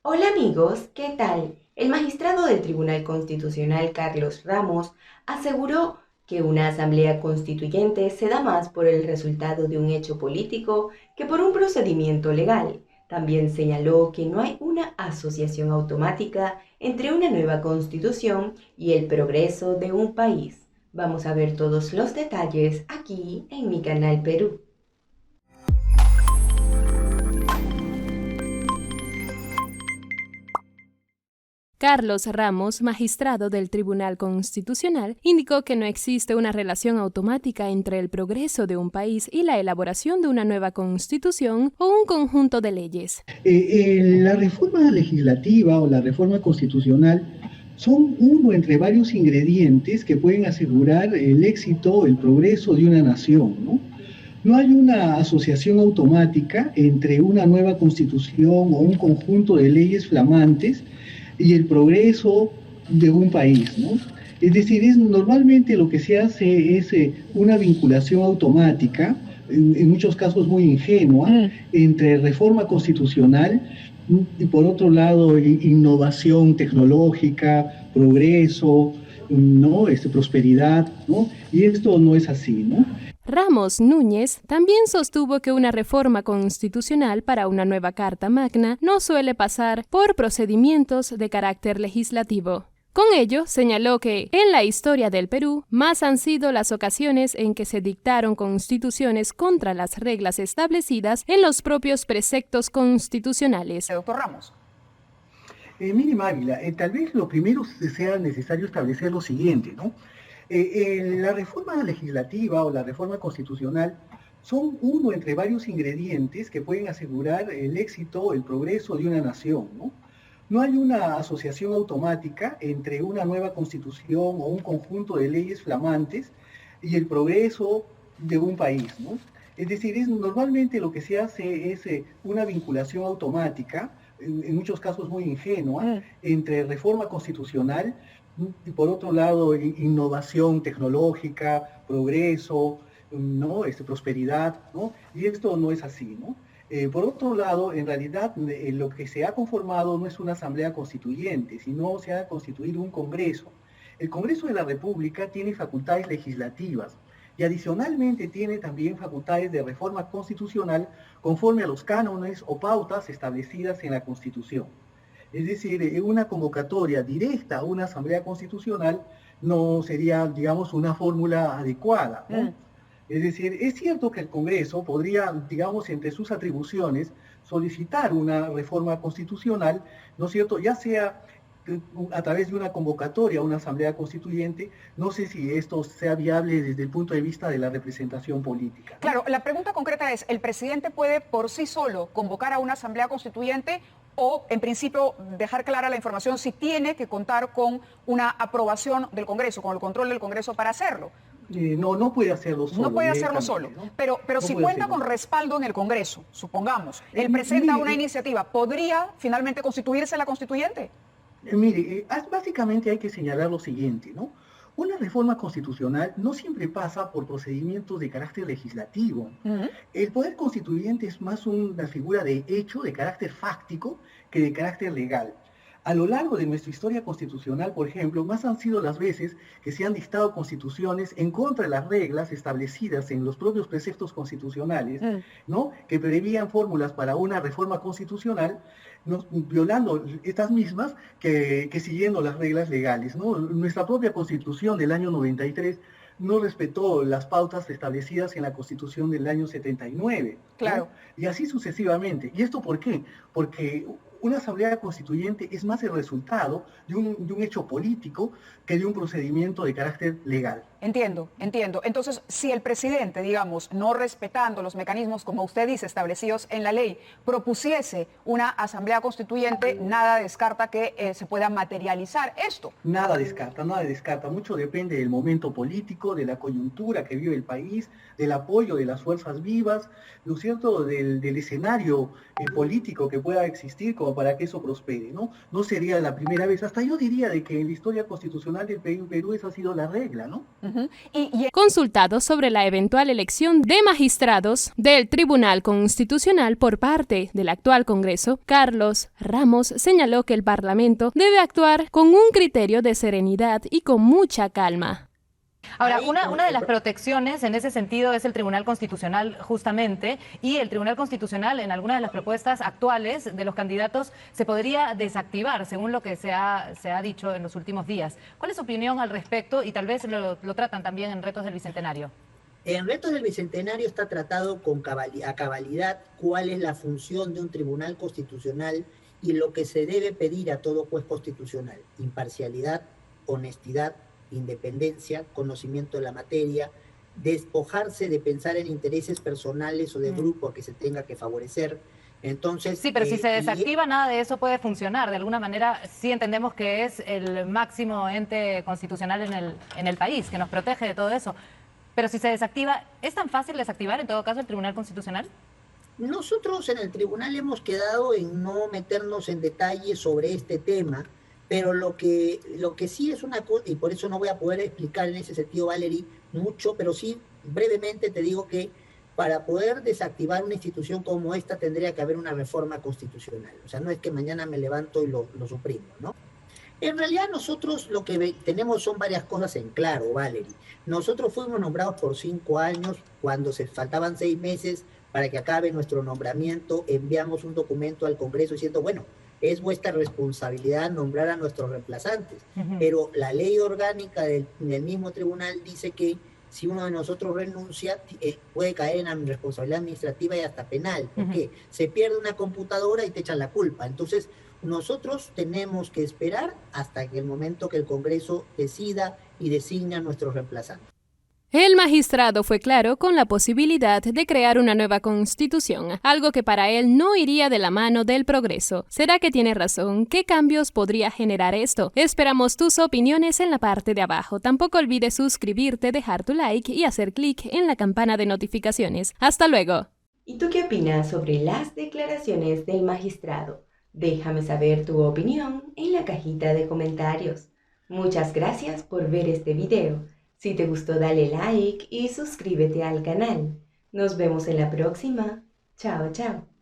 Hola amigos, ¿qué tal? El magistrado del Tribunal Constitucional Carlos Ramos aseguró que una asamblea constituyente se da más por el resultado de un hecho político que por un procedimiento legal. También señaló que no hay una asociación automática entre una nueva constitución y el progreso de un país. Vamos a ver todos los detalles aquí en mi canal Perú. Carlos Ramos, magistrado del Tribunal Constitucional, indicó que no existe una relación automática entre el progreso de un país y la elaboración de una nueva constitución o un conjunto de leyes. La reforma legislativa o la reforma constitucional son uno entre varios ingredientes que pueden asegurar el éxito, el progreso de una nación, ¿no? No hay una asociación automática entre una nueva constitución o un conjunto de leyes flamantes y el progreso de un país, ¿no? Es decir, normalmente lo que se hace es una vinculación automática, en muchos casos muy ingenua, entre reforma constitucional y por otro lado innovación tecnológica, progreso, ¿no? Prosperidad, ¿no? Y esto no es así, ¿no? Ramos Núñez también sostuvo que una reforma constitucional para una nueva Carta Magna no suele pasar por procedimientos de carácter legislativo. Con ello, señaló que, en la historia del Perú, más han sido las ocasiones en que se dictaron constituciones contra las reglas establecidas en los propios preceptos constitucionales. Doctor Ramos. Mire, Mávila, tal vez lo primero sea necesario establecer lo siguiente, ¿no? La reforma legislativa o la reforma constitucional son uno entre varios ingredientes que pueden asegurar el éxito, el progreso de una nación, ¿no? No hay una asociación automática entre una nueva constitución o un conjunto de leyes flamantes y el progreso de un país, ¿no? Es decir, normalmente lo que se hace es una vinculación automática, en muchos casos muy ingenua, entre reforma constitucional y por otro lado innovación tecnológica, progreso, ¿no? Prosperidad, ¿no? Y esto no es así, ¿no? Por otro lado, en realidad lo que se ha conformado no es una asamblea constituyente, sino se ha constituido un congreso. El Congreso de la República tiene facultades legislativas y adicionalmente tiene también facultades de reforma constitucional conforme a los cánones o pautas establecidas en la Constitución. Es decir, una convocatoria directa a una asamblea constitucional no sería, digamos, una fórmula adecuada, ¿no? Es decir, es cierto que el Congreso podría, digamos, entre sus atribuciones, solicitar una reforma constitucional, ¿no es cierto?, ya sea a través de una convocatoria a una asamblea constituyente. No sé si esto sea viable desde el punto de vista de la representación política, ¿no? Claro, la pregunta concreta es, ¿el presidente puede por sí solo convocar a una asamblea constituyente o, en principio, dejar clara la información si tiene que contar con una aprobación del Congreso, con el control del Congreso para hacerlo? No puede hacerlo solo. No puede hacerlo solo, ¿no? pero No si puede cuenta hacerlo. con respaldo en el Congreso, supongamos, él presenta Mire, una iniciativa, ¿podría finalmente constituirse la constituyente? Mire, básicamente hay que señalar lo siguiente, ¿no? Una reforma constitucional no siempre pasa por procedimientos de carácter legislativo. El poder constituyente es más una figura de hecho, de carácter fáctico, que de carácter legal. A lo largo de nuestra historia constitucional, por ejemplo, más han sido las veces que se han dictado constituciones en contra de las reglas establecidas en los propios preceptos constitucionales, ¿no? Que preveían fórmulas para una reforma constitucional, ¿no? Violando estas mismas que siguiendo las reglas legales, ¿no? Nuestra propia constitución del año 93 no respetó las pautas establecidas en la Constitución del año 79. Claro. ¿No? Y así sucesivamente. ¿Y esto por qué? Porque una asamblea constituyente es más el resultado de un hecho político que de un procedimiento de carácter legal. Entiendo. Entonces, si el presidente, digamos, no respetando los mecanismos, como usted dice, establecidos en la ley, propusiese una asamblea constituyente, nada descarta que se pueda materializar esto. Nada descarta. Mucho depende del momento político, de la coyuntura que vive el país, del apoyo de las fuerzas vivas, ¿no es cierto?, del escenario político que pueda existir como para que eso prospere, ¿no? No sería la primera vez, hasta yo diría de que en la historia constitucional del Perú esa ha sido la regla, ¿no? Consultado sobre la eventual elección de magistrados del Tribunal Constitucional por parte del actual Congreso, Carlos Ramos señaló que el Parlamento debe actuar con un criterio de serenidad y con mucha calma. Ahora, una de las protecciones en ese sentido es el Tribunal Constitucional justamente, y el Tribunal Constitucional en algunas de las propuestas actuales de los candidatos se podría desactivar, según lo que se ha dicho en los últimos días. ¿Cuál es su opinión al respecto? Y tal vez lo tratan también en Retos del Bicentenario. En Retos del Bicentenario está tratado a cabalidad cuál es la función de un tribunal constitucional y lo que se debe pedir a todo juez constitucional: imparcialidad, honestidad, independencia, conocimiento de la materia, despojarse de pensar en intereses personales o de grupo a que se tenga que favorecer. Entonces, sí, pero si se desactiva, nada de eso puede funcionar. De alguna manera, sí entendemos que es el máximo ente constitucional en el país, que nos protege de todo eso. Pero si se desactiva, ¿es tan fácil desactivar en todo caso el Tribunal Constitucional? Nosotros en el tribunal hemos quedado en no meternos en detalles sobre este tema, pero lo que sí es una cosa, y por eso no voy a poder explicar en ese sentido, Valerie, mucho, pero sí brevemente te digo que para poder desactivar una institución como esta tendría que haber una reforma constitucional. O sea, no es que mañana me levanto y lo suprimo, ¿no? En realidad nosotros lo que tenemos son varias cosas en claro, Valerie. Nosotros fuimos nombrados por 5 años, cuando se faltaban 6 meses para que acabe nuestro nombramiento, enviamos un documento al Congreso diciendo, bueno, es vuestra responsabilidad nombrar a nuestros reemplazantes. Pero la ley orgánica del mismo tribunal dice que si uno de nosotros renuncia, puede caer en responsabilidad administrativa y hasta penal, porque se pierde una computadora y te echan la culpa. Entonces, nosotros tenemos que esperar hasta que el momento que el Congreso decida y designe a nuestros reemplazantes. El magistrado fue claro con la posibilidad de crear una nueva constitución, algo que para él no iría de la mano del progreso. ¿Será que tiene razón? ¿Qué cambios podría generar esto? Esperamos tus opiniones en la parte de abajo. Tampoco olvides suscribirte, dejar tu like y hacer clic en la campana de notificaciones. ¡Hasta luego! ¿Y tú qué opinas sobre las declaraciones del magistrado? Déjame saber tu opinión en la cajita de comentarios. Muchas gracias por ver este video. Si te gustó, dale like y suscríbete al canal. Nos vemos en la próxima. Chao, chao.